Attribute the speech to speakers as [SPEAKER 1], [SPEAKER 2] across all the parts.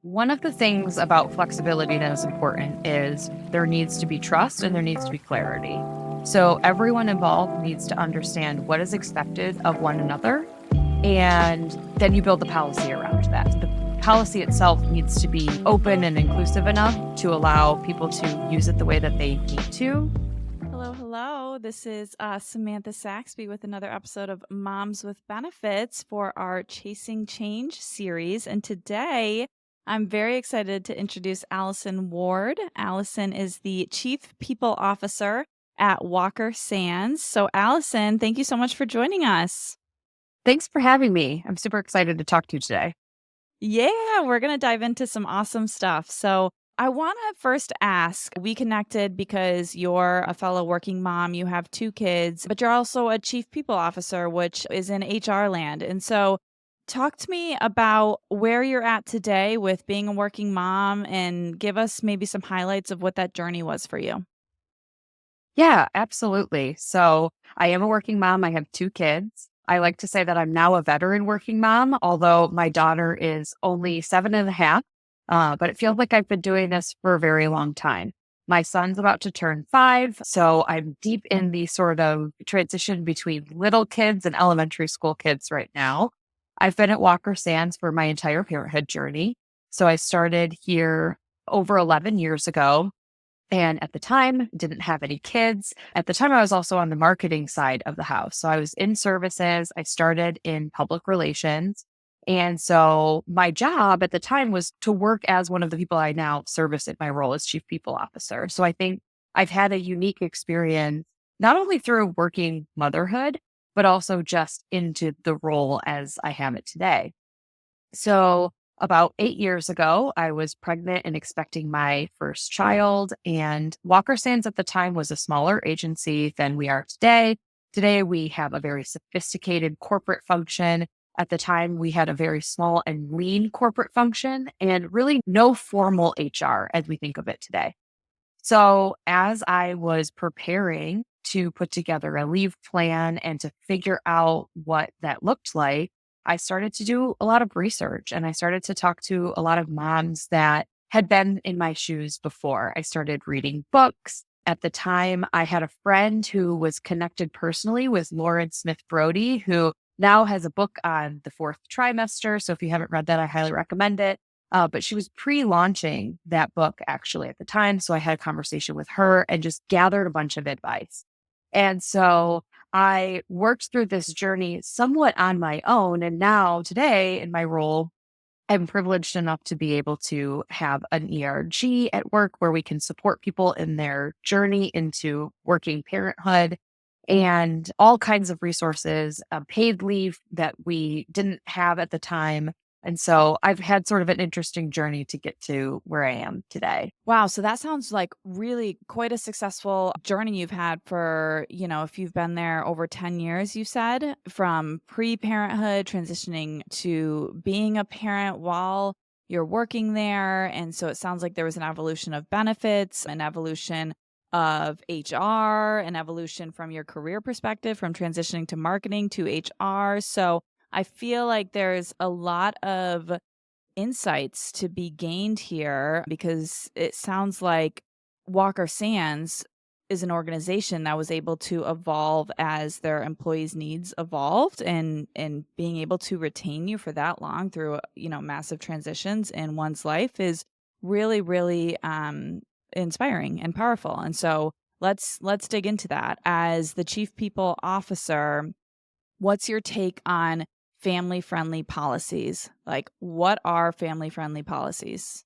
[SPEAKER 1] One of the things about flexibility that is important is there needs to be trust and there needs to be clarity. So everyone involved needs to understand what is expected of one another, and then you build the policy around that. The policy itself needs to be open and inclusive enough to allow people to use it the way that they need to.
[SPEAKER 2] Hello, hello. This is Samantha Saxby with another episode of Moms with Benefits for our Chasing Change series. And today I'm very excited to introduce Allison Ward. Allison is the Chief People Officer at Walker Sands. So, Allison, thank you so much for joining us.
[SPEAKER 1] Thanks for having me. I'm super excited to talk to you today.
[SPEAKER 2] Yeah, we're going to dive into some awesome stuff. So, I want to first ask, we connected because you're a fellow working mom, you have two kids, but you're also a chief people officer, which is in HR land. And so, talk to me about where you're at today with being a working mom and give us maybe some highlights of what that journey was for you.
[SPEAKER 1] Yeah, absolutely. So I am a working mom. I have two kids. I like to say that I'm now a veteran working mom, although my daughter is only 7.5. But it feels like I've been doing this for a very long time. My son's about to turn 5. So I'm deep in the sort of transition between little kids and elementary school kids right now. I've been at Walker Sands for my entire parenthood journey. So I started here over 11 years ago, and at the time, didn't have any kids. At the time, I was also on the marketing side of the house. So I was in services. I started in public relations. And so my job at the time was to work as one of the people I now service in my role as chief people officer. So I think I've had a unique experience, not only through working motherhood, but also just into the role as I have it today. So, about 8 years ago, I was pregnant and expecting my first child. And Walker Sands at the time was a smaller agency than we are today. Today, we have a very sophisticated corporate function. At the time, we had a very small and lean corporate function and really no formal HR as we think of it today. So, as I was preparing to put together a leave plan and to figure out what that looked like, I started to do a lot of research and I started to talk to a lot of moms that had been in my shoes before. I started reading books. At the time, I had a friend who was connected personally with Lauren Smith Brody, who now has a book on the fourth trimester. So, if you haven't read that, I highly recommend it. But she was pre-launching that book actually at the time. So I had a conversation with her and just gathered a bunch of advice. And so I worked through this journey somewhat on my own. And now today in my role, I'm privileged enough to be able to have an ERG at work where we can support people in their journey into working parenthood and all kinds of resources, paid leave that we didn't have at the time. And so I've had sort of an interesting journey to get to where I am today.
[SPEAKER 2] Wow, so that sounds like really quite a successful journey you've had for, if you've been there over 10 years, you said, from pre-parenthood transitioning to being a parent while you're working there. And so it sounds like there was an evolution of benefits, an evolution of HR, an evolution from your career perspective, from transitioning to marketing to HR. So I feel like there's a lot of insights to be gained here because it sounds like Walker Sands is an organization that was able to evolve as their employees' needs evolved and being able to retain you for that long through, massive transitions in one's life is really, really inspiring and powerful. And so let's dig into that. As the chief people officer, what's your take on family friendly policies? Like, what are family friendly policies?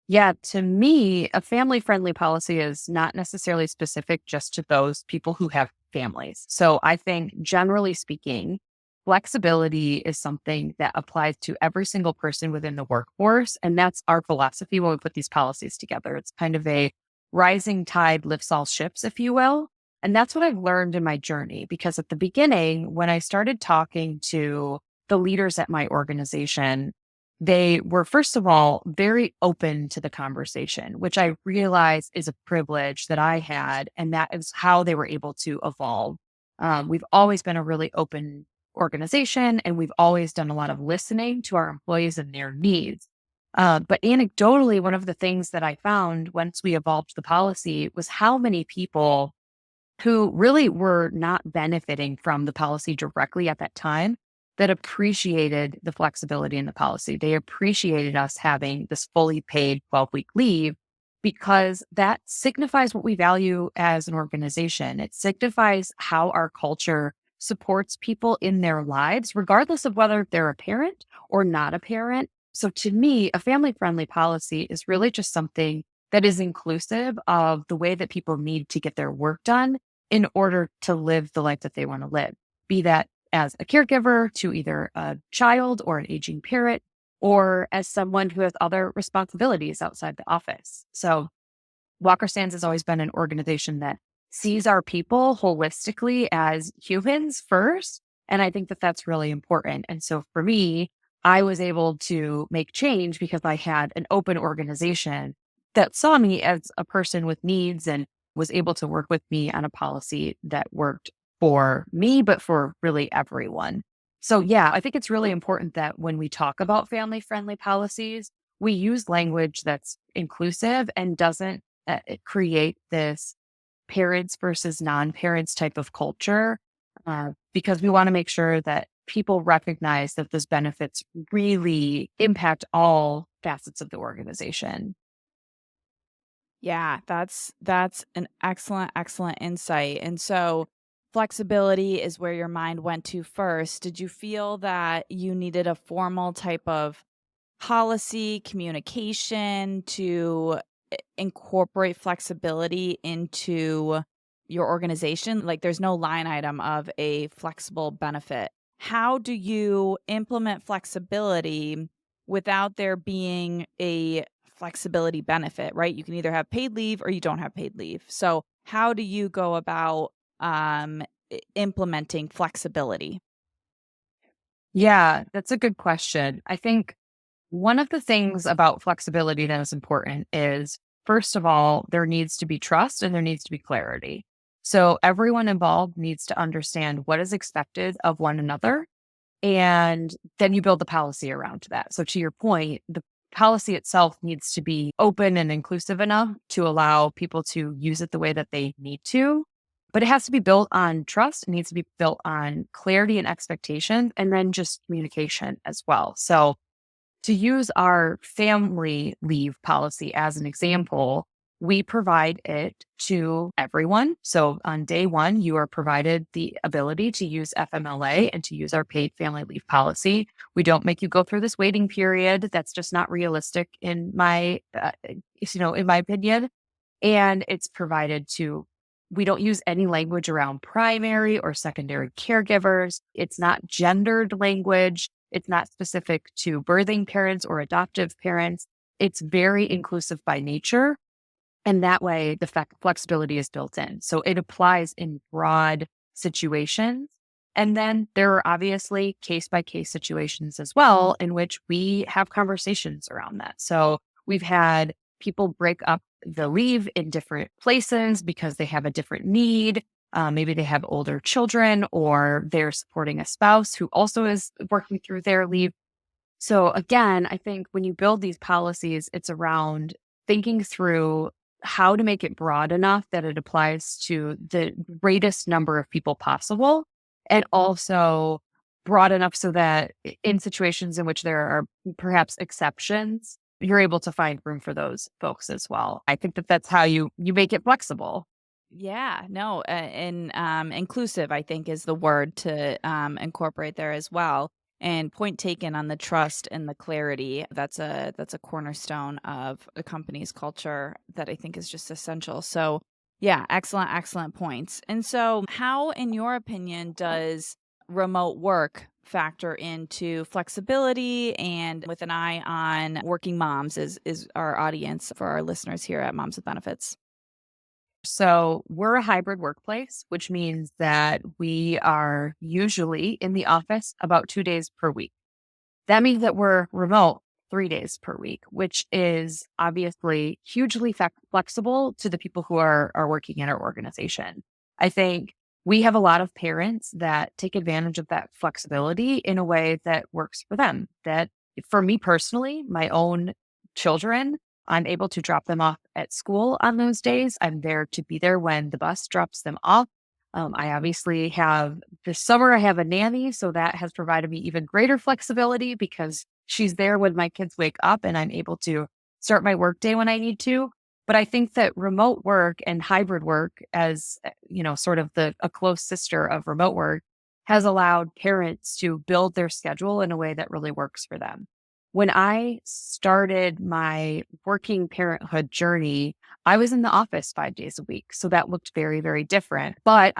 [SPEAKER 1] Yeah, to me, a family friendly policy is not necessarily specific just to those people who have families. So I think, generally speaking, flexibility is something that applies to every single person within the workforce. And that's our philosophy when we put these policies together. It's kind of a rising tide lifts all ships, if you will. And that's what I've learned in my journey, because at the beginning, when I started talking to the leaders at my organization, they were, first of all, very open to the conversation, which I realize is a privilege that I had. And that is how they were able to evolve. We've always been a really open organization, and we've always done a lot of listening to our employees and their needs. But anecdotally, one of the things that I found once we evolved the policy was how many people who really were not benefiting from the policy directly at that time that appreciated the flexibility in the policy. They appreciated us having this fully paid 12-week leave because that signifies what we value as an organization. It signifies how our culture supports people in their lives, regardless of whether they're a parent or not a parent. So to me, a family friendly policy is really just something that is inclusive of the way that people need to get their work done in order to live the life that they want to live, be that as a caregiver to either a child or an aging parent, or as someone who has other responsibilities outside the office. So Walker Sands has always been an organization that sees our people holistically as humans first. And I think that that's really important. And so for me, I was able to make change because I had an open organization that saw me as a person with needs and was able to work with me on a policy that worked for me, but for really everyone. So, yeah, I think it's really important that when we talk about family friendly policies, we use language that's inclusive and doesn't create this parents versus non-parents type of culture, because we want to make sure that people recognize that those benefits really impact all facets of the organization.
[SPEAKER 2] Yeah, that's an excellent insight. And so flexibility is where your mind went to first. Did you feel that you needed a formal type of policy, communication to incorporate flexibility into your organization? Like there's no line item of a flexible benefit. How do you implement flexibility without there being a flexibility benefit, right? You can either have paid leave or you don't have paid leave. So, how do you go about implementing flexibility?
[SPEAKER 1] Yeah, that's a good question. I think one of the things about flexibility that is important is, first of all, there needs to be trust and there needs to be clarity. So everyone involved needs to understand what is expected of one another. And then you build the policy around that. So to your point, the policy itself needs to be open and inclusive enough to allow people to use it the way that they need to. But it has to be built on trust. It needs to be built on clarity and expectation, and then just communication as well. So to use our family leave policy as an example, we provide it to everyone. So on day one, you are provided the ability to use FMLA and to use our paid family leave policy. We don't make you go through this waiting period. That's just not realistic in in my opinion. And it's provided to, we don't use any language around primary or secondary caregivers. It's not gendered language. It's not specific to birthing parents or adoptive parents. It's very inclusive by nature. And that way, the flexibility is built in. So it applies in broad situations. And then there are obviously case by case situations as well, in which we have conversations around that. So we've had people break up the leave in different places because they have a different need. Maybe they have older children or they're supporting a spouse who also is working through their leave. So again, I think when you build these policies, it's around thinking through how to make it broad enough that it applies to the greatest number of people possible, and also broad enough so that in situations in which there are perhaps exceptions, you're able to find room for those folks as well. I think that that's how you make it flexible.
[SPEAKER 2] Yeah, no, and inclusive, I think, is the word to incorporate there as well. And point taken on the trust and the clarity. That's a cornerstone of a company's culture that I think is just essential. So, yeah, excellent points. And so, how, in your opinion, does remote work factor into flexibility and with an eye on working moms is our audience for our listeners here at Moms with Benefits?
[SPEAKER 1] So we're a hybrid workplace, which means that we are usually in the office about 2 days per week. That means that we're remote 3 days per week, which is obviously hugely flexible to the people who are working in our organization. I think we have a lot of parents that take advantage of that flexibility in a way that works for them. That for me personally, my own children, I'm able to drop them off at school on those days. I'm there to be there when the bus drops them off. I obviously have this summer, I have a nanny. So that has provided me even greater flexibility because she's there when my kids wake up and I'm able to start my workday when I need to. But I think that remote work and hybrid work, as sort of a close sister of remote work, has allowed parents to build their schedule in a way that really works for them. When I started my working parenthood journey, I was in the office 5 days a week. So that looked very, very different. But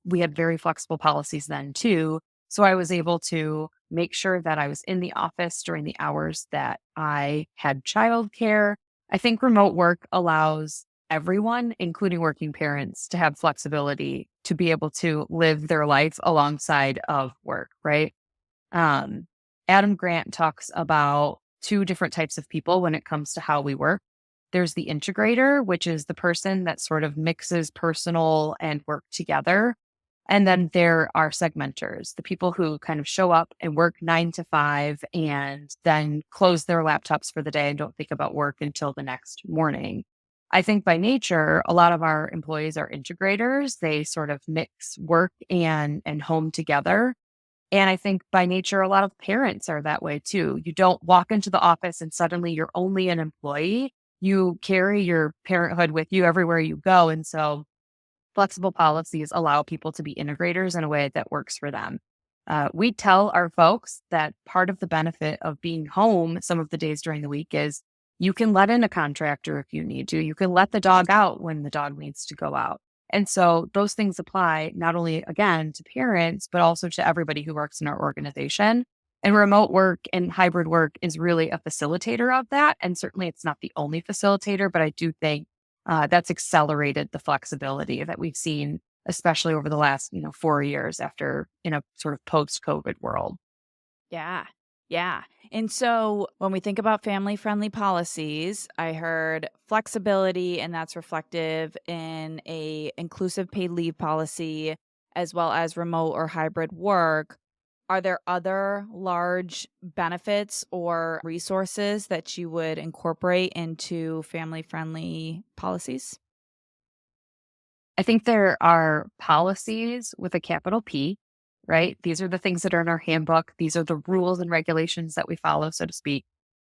[SPEAKER 1] we had very flexible policies then too. So I was able to make sure that I was in the office during the hours that I had childcare. I think remote work allows everyone, including working parents, to have flexibility to be able to live their life alongside of work, right? Um, Adam Grant talks about two different types of people when it comes to how we work. There's the integrator, which is the person that sort of mixes personal and work together. And then there are segmenters, the people who kind of show up and work 9 to 5 and then close their laptops for the day and don't think about work until the next morning. I think by nature, a lot of our employees are integrators. They sort of mix work and home together. And I think by nature, a lot of parents are that way too. You don't walk into the office and suddenly you're only an employee. You carry your parenthood with you everywhere you go. And so flexible policies allow people to be integrators in a way that works for them. We tell our folks that part of the benefit of being home some of the days during the week is you can let in a contractor if you need to. You can let the dog out when the dog needs to go out. And so those things apply not only, again, to parents, but also to everybody who works in our organization. And remote work and hybrid work is really a facilitator of that. And certainly it's not the only facilitator, but I do think that's accelerated the flexibility that we've seen, especially over the last 4 years after in a sort of post-COVID world.
[SPEAKER 2] Yeah. Yeah. And so when we think about family friendly policies, I heard flexibility, and that's reflective in a inclusive paid leave policy as well as remote or hybrid work. Are there other large benefits or resources that you would incorporate into family friendly policies?
[SPEAKER 1] I think there are policies with a capital P, right? These are the things that are in our handbook. These are the rules and regulations that we follow, so to speak.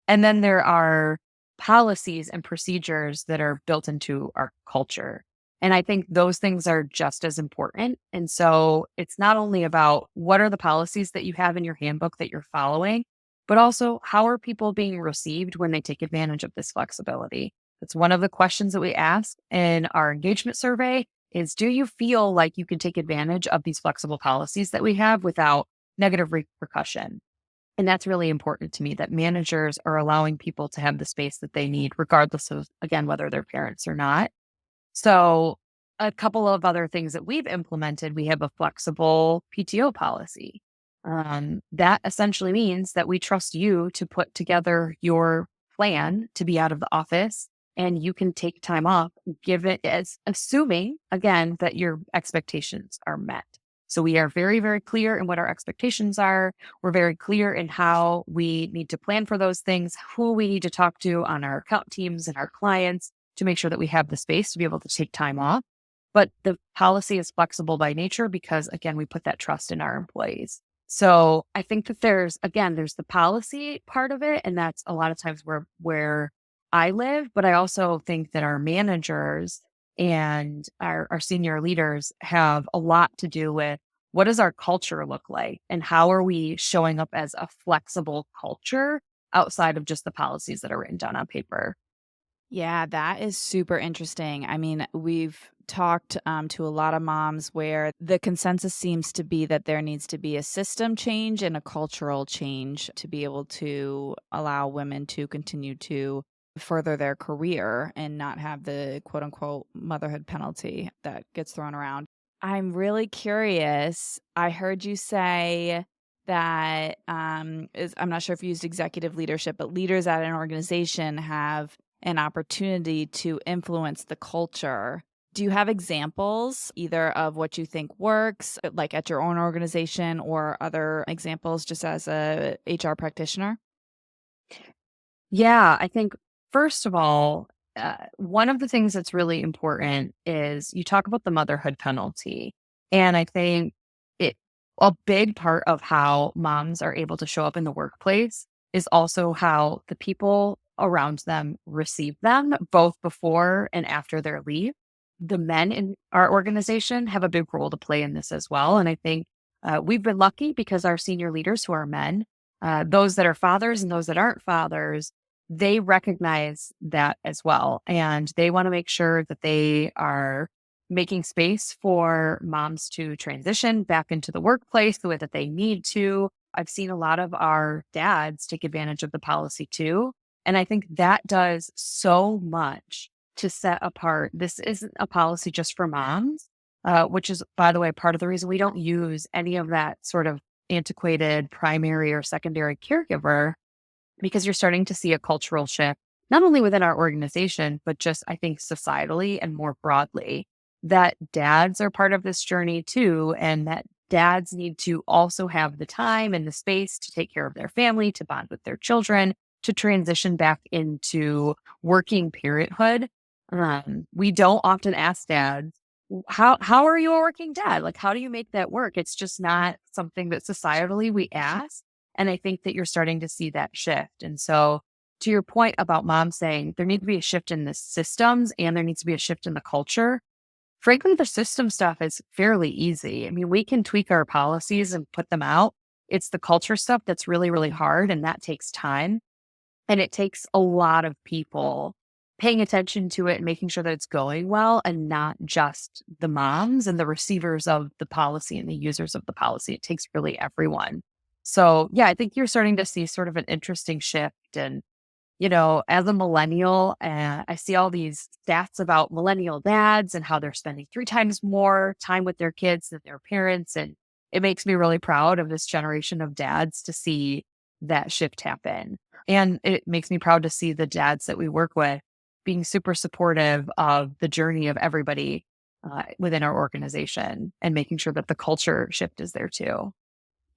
[SPEAKER 1] And then there are policies and procedures that are built into our culture. And I think those things are just as important. And so it's not only about what are the policies that you have in your handbook that you're following, but also how are people being received when they take advantage of this flexibility? That's one of the questions that we ask in our engagement survey is do you feel like you can take advantage of these flexible policies that we have without negative repercussion? And that's really important to me that managers are allowing people to have the space that they need, regardless of, again, whether they're parents or not. So, a couple of other things that we've implemented, we have a flexible PTO policy. That essentially means that we trust you to put together your plan to be out of the office and you can take time off, give it as assuming, again, that your expectations are met. So we are very, very clear in what our expectations are. We're very clear in how we need to plan for those things, who we need to talk to on our account teams and our clients to make sure that we have the space to be able to take time off. But the policy is flexible by nature because, again, we put that trust in our employees. So I think that there's the policy part of it. And that's a lot of times where I live. But I also think that our managers and our senior leaders have a lot to do with what does our culture look like and how are we showing up as a flexible culture outside of just the policies that are written down on paper.
[SPEAKER 2] Yeah, that is super interesting. I mean, we've talked to a lot of moms where the consensus seems to be that there needs to be a system change and a cultural change to be able to allow women to continue to further their career and not have the quote unquote motherhood penalty that gets thrown around. I'm really curious. I heard you say that I'm not sure if you used executive leadership, but leaders at an organization have an opportunity to influence the culture. Do you have examples either of what you think works, like at your own organization, or other examples just as a HR practitioner?
[SPEAKER 1] Yeah, I think first of all, one of the things that's really important is you talk about the motherhood penalty. And I think it a big part of how moms are able to show up in the workplace is also how the people around them receive them, both before and after their leave. The men in our organization have a big role to play in this as well. And I think we've been lucky because our senior leaders who are men, those that are fathers and those that aren't fathers, they recognize that as well. And they want to make sure that they are making space for moms to transition back into the workplace the way that they need to. I've seen a lot of our dads take advantage of the policy too. And I think that does so much to set apart. This isn't a policy just for moms, which is, by the way, part of the reason we don't use any of that sort of antiquated primary or secondary caregiver, because you're starting to see a cultural shift, not only within our organization, but just I think societally and more broadly, that dads are part of this journey too. And that dads need to also have the time and the space to take care of their family, to bond with their children, to transition back into working parenthood. We don't often ask dads, how are you a working dad? Like, how do you make that work? It's just not something that societally we ask. And I think that you're starting to see that shift. And so, to your point about mom saying there needs to be a shift in the systems and there needs to be a shift in the culture, frankly, the system stuff is fairly easy. I mean, we can tweak our policies and put them out. It's the culture stuff that's really, really hard. And that takes time. And it takes a lot of people paying attention to it and making sure that it's going well and not just the moms and the receivers of the policy and the users of the policy. It takes really everyone. So, yeah, I think you're starting to see sort of an interesting shift. And, as a millennial, I see all these stats about millennial dads and how they're spending 3 times more time with their kids than their parents. And it makes me really proud of this generation of dads to see that shift happen. And it makes me proud to see the dads that we work with being super supportive of the journey of everybody within our organization and making sure that the culture shift is there too.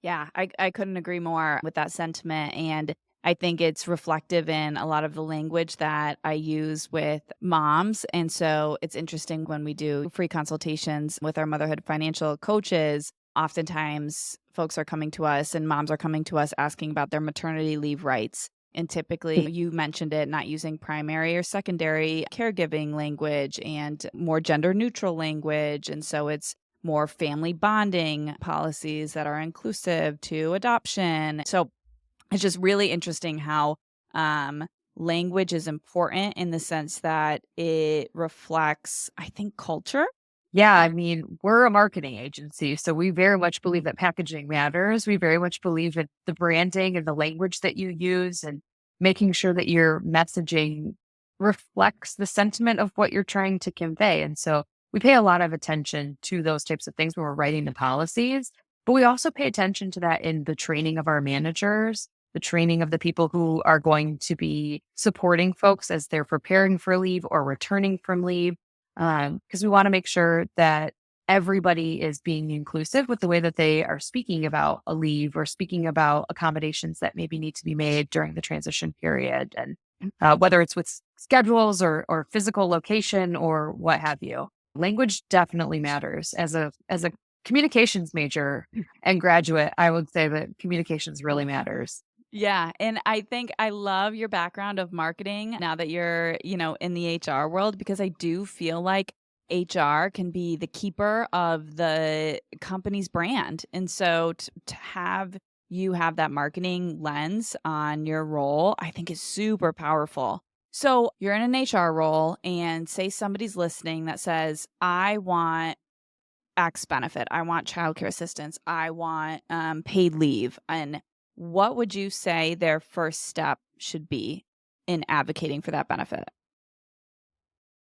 [SPEAKER 2] Yeah, I couldn't agree more with that sentiment. And I think it's reflective in a lot of the language that I use with moms. And so it's interesting when we do free consultations with our motherhood financial coaches. Oftentimes, folks are coming to us and moms are coming to us asking about their maternity leave rights. And typically, you mentioned it, not using primary or secondary caregiving language and more gender neutral language. And so it's more family bonding policies that are inclusive to adoption. So it's just really interesting how language is important in the sense that it reflects, I think, culture.
[SPEAKER 1] Yeah, I mean, we're a marketing agency, so we very much believe that packaging matters. We very much believe in the branding and the language that you use and making sure that your messaging reflects the sentiment of what you're trying to convey. And so we pay a lot of attention to those types of things when we're writing the policies, but we also pay attention to that in the training of our managers, the training of the people who are going to be supporting folks as they're preparing for leave or returning from leave, because we want to make sure that everybody is being inclusive with the way that they are speaking about a leave or speaking about accommodations that maybe need to be made during the transition period. And whether it's with schedules or physical location or what have you, language definitely matters. As a communications major and graduate, I would say that communications really matters.
[SPEAKER 2] Yeah, and I think I love your background of marketing now that you're, in the HR world because I do feel like HR can be the keeper of the company's brand. And so to have you have that marketing lens on your role, I think is super powerful. So you're in an HR role and say somebody's listening that says, I want X benefit. I want childcare assistance. I want paid leave. And what would you say their first step should be in advocating for that benefit?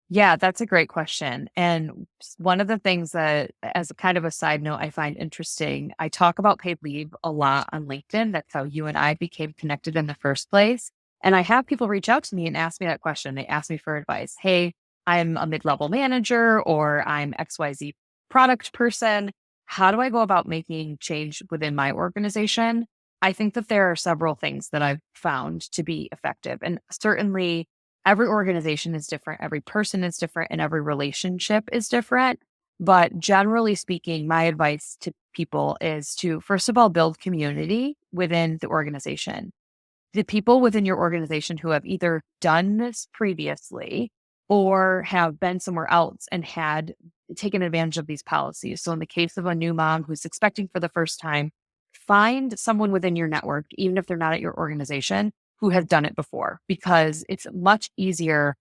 [SPEAKER 1] Yeah, that's a great question. And one of the things that, as a kind of a side note, I find interesting, I talk about paid leave a lot on LinkedIn. That's how you and I became connected in the first place. And I have people reach out to me and ask me that question. They ask me for advice. Hey, I'm a mid level manager or I'm XYZ product person. How do I go about making change within my organization? I think that there are several things that I've found to be effective. And certainly every organization is different, every person is different, and every relationship is different. But generally speaking, my advice to people is to, first of all, build community within the organization. The people within your organization who have either done this previously or have been somewhere else and had taken advantage of these policies. So, in the case of a new mom who's expecting for the first time, find someone within your network, even if they're not at your organization, who has done it before, because it's much easier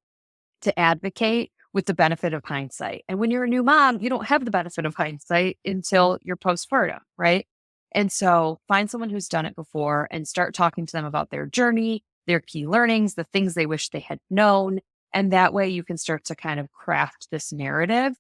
[SPEAKER 1] to advocate with the benefit of hindsight. And when you're a new mom, you don't have the benefit of hindsight until you're postpartum, right? And so find someone who's done it before and start talking to them about their journey, their key learnings, the things they wish they had known. And that way you can start to kind of craft this narrative.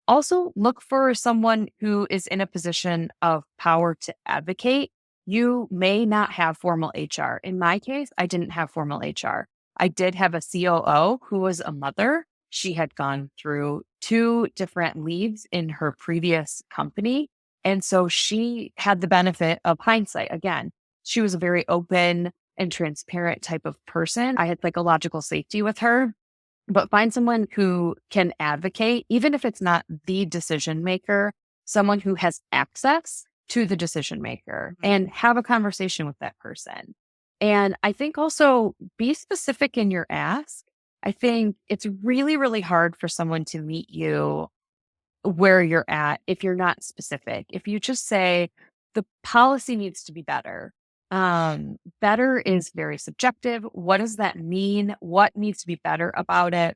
[SPEAKER 1] Also, look for someone who is in a position of power to advocate. You may not have formal HR. In my case, I didn't have formal HR. I did have a COO who was a mother. She had gone through 2 different leaves in her previous company. And so she had the benefit of hindsight. Again, she was a very open and transparent type of person. I had psychological safety with her, but find someone who can advocate, even if it's not the decision maker, someone who has access to the decision maker and have a conversation with that person. And I think also be specific in your ask. I think it's really, really hard for someone to meet you where you're at if you're not specific. If you just say the policy needs to be better, better is very subjective. What does that mean? What needs to be better about it?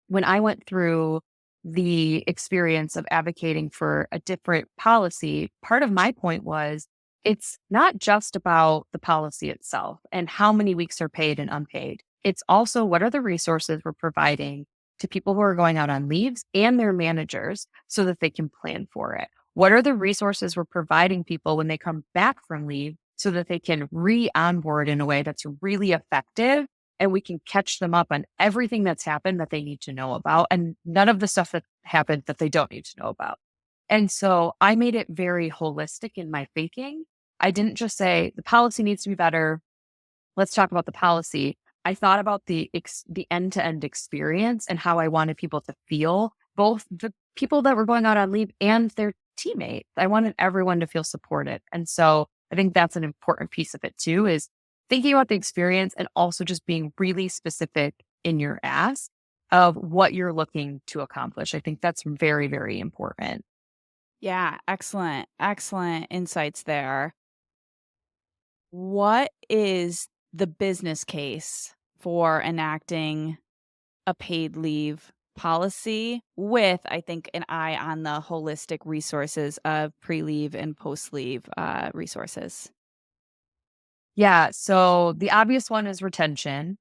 [SPEAKER 1] When I went through the experience of advocating for a different policy, part of my point was it's not just about the policy itself and how many weeks are paid and unpaid. It's also what are the resources we're providing to people who are going out on leaves and their managers so that they can plan for it. What are the resources we're providing people when they come back from leave so that they can re-onboard in a way that's really effective and we can catch them up on everything that's happened that they need to know about and none of the stuff that happened that they don't need to know about. And so I made it very holistic in my thinking. I didn't just say the policy needs to be better. Let's talk about the policy. I thought about the end-to-end experience and how I wanted people to feel, both the people that were going out on leave and their teammates. I wanted everyone to feel supported. And so I think that's an important piece of it too, is thinking about the experience and also just being really specific in your ask of what you're looking to accomplish. I think that's very, very important.
[SPEAKER 2] Yeah, excellent. Excellent insights there. What is the business case for enacting a paid leave policy with, I think, an eye on the holistic resources of pre-leave and post-leave resources?
[SPEAKER 1] Yeah. So the obvious one is retention,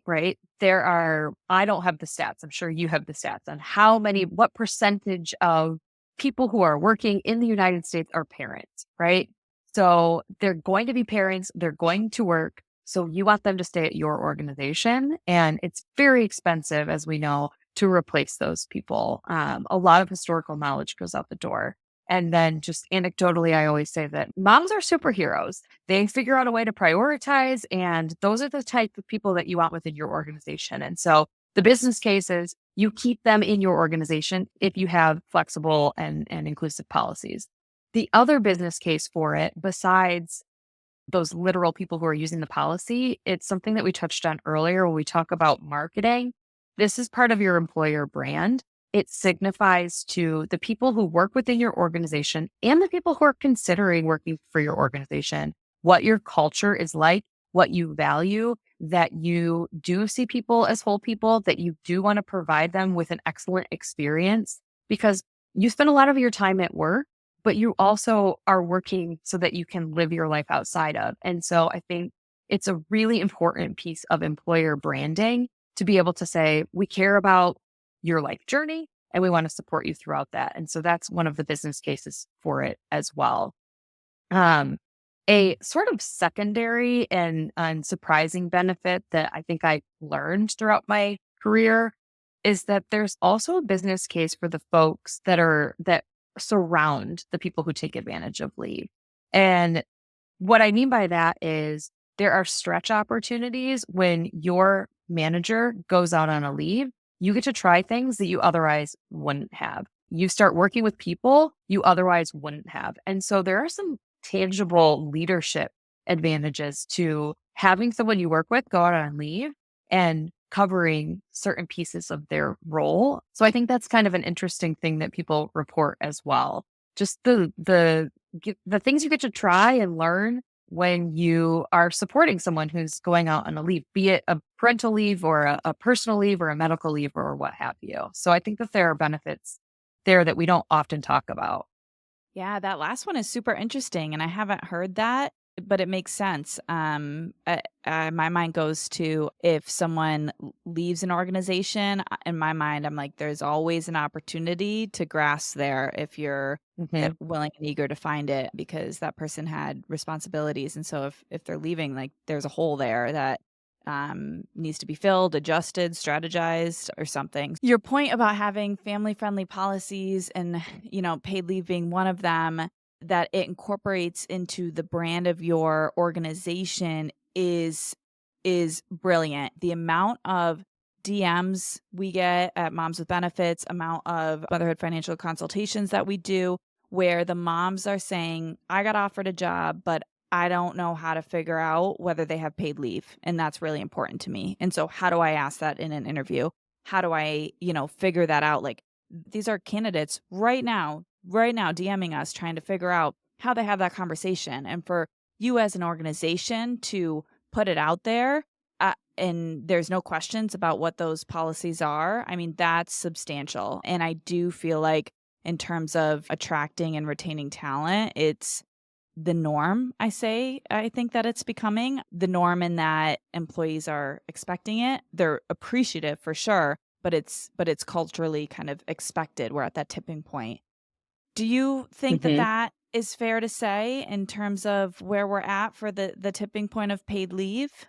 [SPEAKER 1] right? I don't have the stats. I'm sure you have the stats on what percentage of people who are working in the United States are parents, right? So they're going to be parents, they're going to work. So you want them to stay at your organization. And it's very expensive, as we know, to replace those people. A lot of historical knowledge goes out the door. And then just anecdotally, I always say that moms are superheroes. They figure out a way to prioritize, and those are the type of people that you want within your organization. And so the business case is you keep them in your organization if you have flexible and inclusive policies. The other business case for it, besides those literal people who are using the policy, it's something that we touched on earlier when we talk about marketing. This is part of your employer brand. It signifies to the people who work within your organization and the people who are considering working for your organization what your culture is like, what you value, that you do see people as whole people, that you do want to provide them with an excellent experience because you spend a lot of your time at work, but you also are working so that you can live your life outside of. And so I think it's a really important piece of employer branding to be able to say, we care about your life journey and we want to support you throughout that. And so that's one of the business cases for it as well. A sort of secondary and surprising benefit that I think I learned throughout my career is that there's also a business case for the folks that surround the people who take advantage of leave. And what I mean by that is there are stretch opportunities when your manager goes out on a leave. You get to try things that you otherwise wouldn't have. You start working with people you otherwise wouldn't have. And so there are some tangible leadership advantages to having someone you work with go out on leave and covering certain pieces of their role. So I think that's kind of an interesting thing that people report as well. Just the things you get to try and learn when you are supporting someone who's going out on a leave, be it a parental leave or a personal leave or a medical leave or what have you. So I think that there are benefits there that we don't often talk about.
[SPEAKER 2] Yeah, that last one is super interesting, and I haven't heard that, but it makes sense. My mind goes to if someone leaves an organization. In my mind, I'm like, there's always an opportunity to grasp there if you're
[SPEAKER 1] Mhm.
[SPEAKER 2] willing and eager to find it, because that person had responsibilities, and so if they're leaving, like there's a hole there that needs to be filled, adjusted, strategized, or something. Your point about having family friendly policies and, paid leave being one of them, that it incorporates into the brand of your organization is brilliant. The amount of DMs we get at Moms with Benefits, amount of motherhood financial consultations that we do, where the moms are saying, I got offered a job, but I don't know how to figure out whether they have paid leave, and that's really important to me. And so how do I ask that in an interview? How do I, figure that out? Like, these are candidates right now DMing us trying to figure out how they have that conversation. And for you as an organization to put it out there, and there's no questions about what those policies are, I mean, that's substantial. And I do feel like in terms of attracting and retaining talent, it's the norm. I think that it's becoming the norm in that employees are expecting it. They're appreciative for sure, but it's culturally kind of expected. We're at that tipping point. Do you think that
[SPEAKER 1] Mhm.
[SPEAKER 2] that is fair to say in terms of where we're at for the tipping point of paid leave?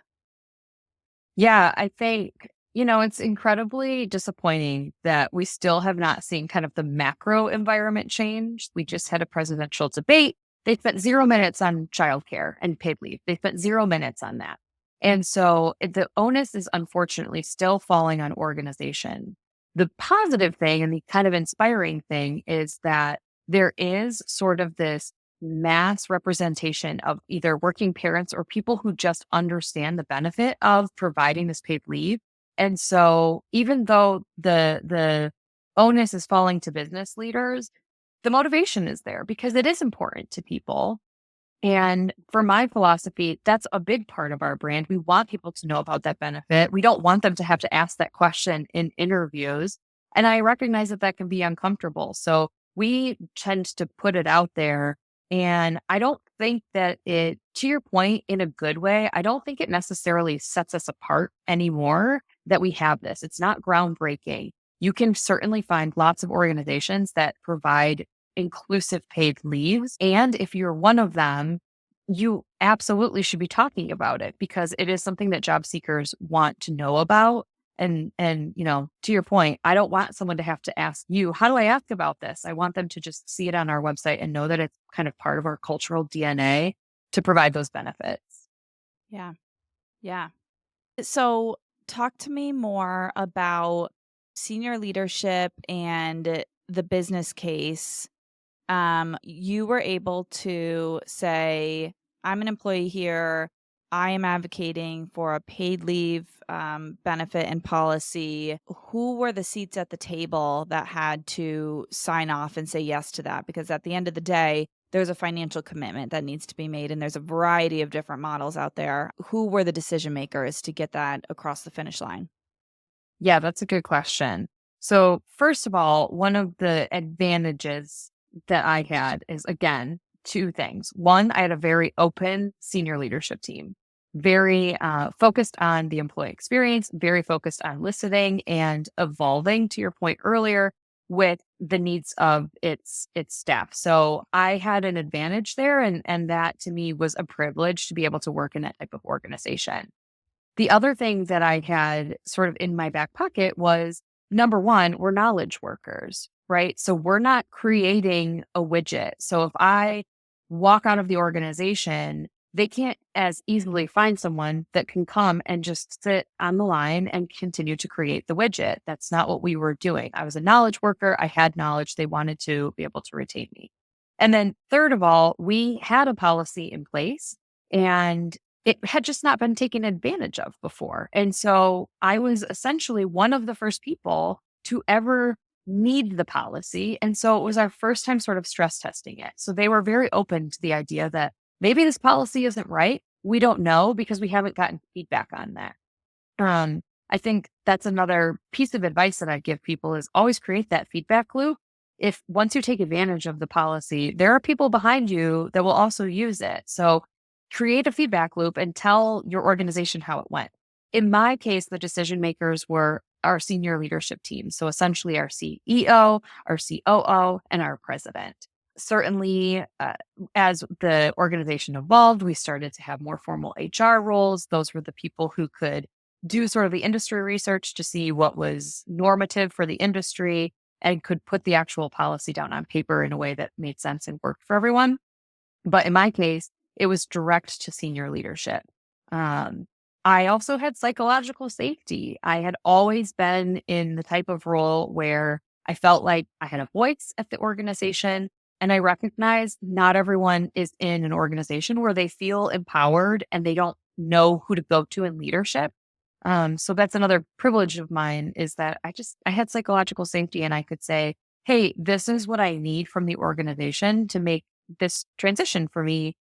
[SPEAKER 1] Yeah, I think, it's incredibly disappointing that we still have not seen kind of the macro environment change. We just had a presidential debate. They spent 0 minutes on childcare and paid leave. They spent 0 minutes on that. And so the onus is unfortunately still falling on organization. The positive thing and the kind of inspiring thing is that there is sort of this mass representation of either working parents or people who just understand the benefit of providing this paid leave. And so even though the onus is falling to business leaders, the motivation is there because it is important to people. And for my philosophy, that's a big part of our brand. We want people to know about that benefit. We don't want them to have to ask that question in interviews. And I recognize that that can be uncomfortable. So we tend to put it out there. And I don't think that it, to your point, in a good way, I don't think it necessarily sets us apart anymore that we have this. It's not groundbreaking. You can certainly find lots of organizations that provide inclusive paid leaves. And if you're one of them, you absolutely should be talking about it because it is something that job seekers want to know about. And to your point, I don't want someone to have to ask you, how do I ask about this? I want them to just see it on our website and know that it's kind of part of our cultural DNA to provide those benefits.
[SPEAKER 2] Yeah. Yeah. So, talk to me more about senior leadership and the business case. You were able to say, I'm an employee here. I am advocating for a paid leave benefit and policy. Who were the seats at the table that had to sign off and say yes to that? Because at the end of the day, there's a financial commitment that needs to be made, and there's a variety of different models out there. Who were the decision makers to get that across the finish line?
[SPEAKER 1] Yeah, that's a good question. So, first of all, one of the advantages that I had is again, two things. One, I had a very open senior leadership team, very focused on the employee experience, very focused on listening and evolving to your point earlier with the needs of its staff. So I had an advantage there and that to me was a privilege to be able to work in that type of organization. The other thing that I had sort of in my back pocket was number one, we're knowledge workers, right? So we're not creating a widget. So if I walk out of the organization, they can't as easily find someone that can come and just sit on the line and continue to create the widget. That's not what we were doing. I was a knowledge worker. I had knowledge. They wanted to be able to retain me. And then, third of all, we had a policy in place and it had just not been taken advantage of before. And so I was essentially one of the first people to ever need the policy. And so it was our first time sort of stress testing it. So they were very open to the idea that maybe this policy isn't right. We don't know because we haven't gotten feedback on that. I think that's another piece of advice that I give people is always create that feedback loop. If once you take advantage of the policy, there are people behind you that will also use it. So create a feedback loop and tell your organization how it went. In my case, the decision makers were our senior leadership team. So essentially our CEO, our COO, and our president. Certainly, as the organization evolved, we started to have more formal HR roles. Those were the people who could do sort of the industry research to see what was normative for the industry and could put the actual policy down on paper in a way that made sense and worked for everyone. But in my case, it was direct to senior leadership. Um, I also had psychological safety. I had always been in the type of role where I felt like I had a voice at the organization. And I recognize not everyone is in an organization where they feel empowered and they don't know who to go to in leadership. So that's another privilege of mine is that I had psychological safety and I could say, hey, this is what I need from the organization to make this transition for me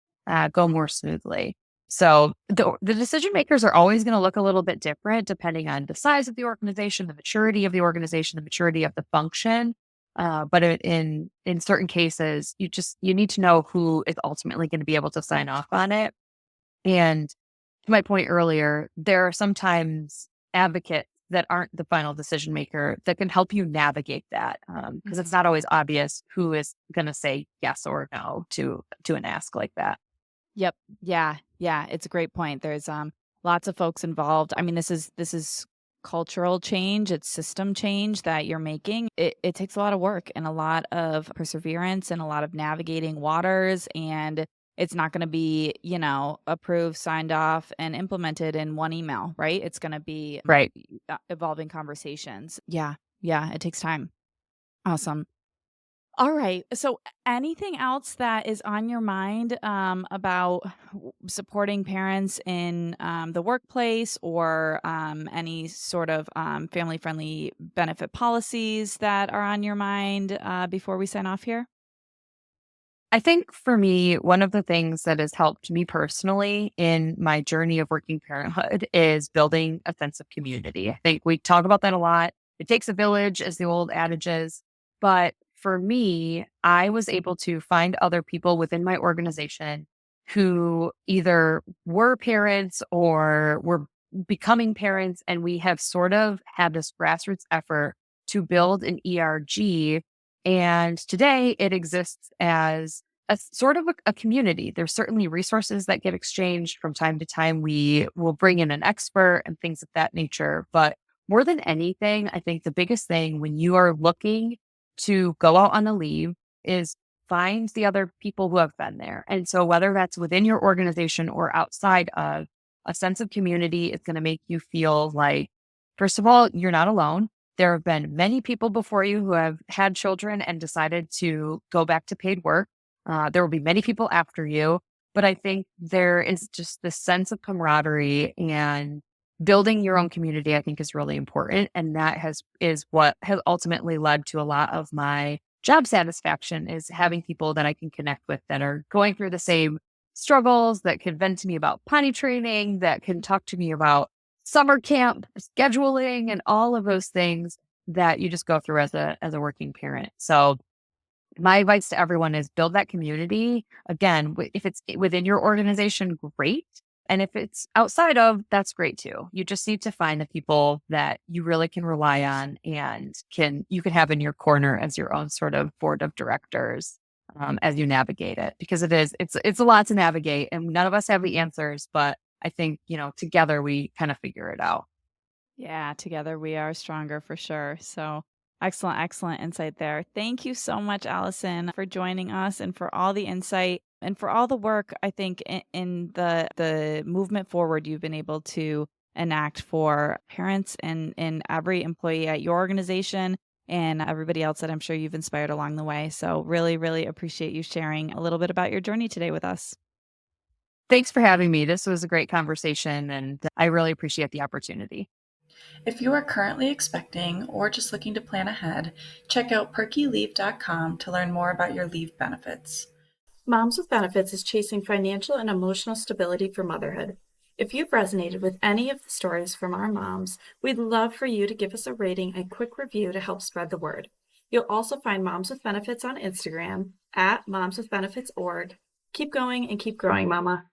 [SPEAKER 1] go more smoothly. So the decision makers are always going to look a little bit different depending on the size of the organization, the maturity of the organization, the maturity of the function. But in certain cases, you need to know who is ultimately going to be able to sign off on it. And to my point earlier, there are sometimes advocates that aren't the final decision maker that can help you navigate that because it's
[SPEAKER 2] Mhm.
[SPEAKER 1] not always obvious who is going to say yes or no to an ask like that.
[SPEAKER 2] Yep. Yeah. Yeah. It's a great point. There's lots of folks involved. I mean, this is cultural change, it's system change that you're making. It takes a lot of work and a lot of perseverance and a lot of navigating waters. And it's not going to be, approved, signed off, and implemented in one email, right? It's going to be
[SPEAKER 1] Right.
[SPEAKER 2] evolving conversations. Yeah. Yeah. It takes time. Awesome. All right. So, anything else that is on your mind about supporting parents in the workplace or any sort of family friendly benefit policies that are on your mind before we sign off here?
[SPEAKER 1] I think for me, one of the things that has helped me personally in my journey of working parenthood is building a sense of community. I think we talk about that a lot. It takes a village, as the old adage is. But for me, I was able to find other people within my organization who either were parents or were becoming parents. And we have sort of had this grassroots effort to build an ERG. And today it exists as a sort of a community. There's certainly resources that get exchanged from time to time. We will bring in an expert and things of that nature. But more than anything, I think the biggest thing when you are looking to go out on a leave is find the other people who have been there. And so whether that's within your organization or outside of, a sense of community is going to make you feel like, first of all, you're not alone. There have been many people before you who have had children and decided to go back to paid work. There will be many people after you, but I think there is just this sense of camaraderie and building your own community, I think is really important. And that is what has ultimately led to a lot of my job satisfaction is having people that I can connect with that are going through the same struggles, that can vent to me about potty training, that can talk to me about summer camp scheduling and all of those things that you just go through as a working parent. So my advice to everyone is build that community. Again, if it's within your organization, great. And if it's outside of, that's great too. You just need to find the people that you really can rely on and you can have in your corner as your own sort of board of directors as you navigate it. Because it's a lot to navigate and none of us have the answers, but I think, together we kind of figure it out.
[SPEAKER 2] Yeah, together we are stronger for sure. So, excellent, excellent insight there. Thank you so much, Allison, for joining us and for all the insight and for all the work I think in the movement forward you've been able to enact for parents and every employee at your organization and everybody else that I'm sure you've inspired along the way. So really, really appreciate you sharing a little bit about your journey today with us.
[SPEAKER 1] Thanks for having me. This was a great conversation, and I really appreciate the opportunity.
[SPEAKER 3] If you are currently expecting or just looking to plan ahead, check out perkyleave.com to learn more about your leave benefits. Moms with Benefits is chasing financial and emotional stability for motherhood. If you've resonated with any of the stories from our moms, we'd love for you to give us a rating and quick review to help spread the word. You'll also find Moms with Benefits on Instagram at momswithbenefits.org. Keep going and keep growing, Mama.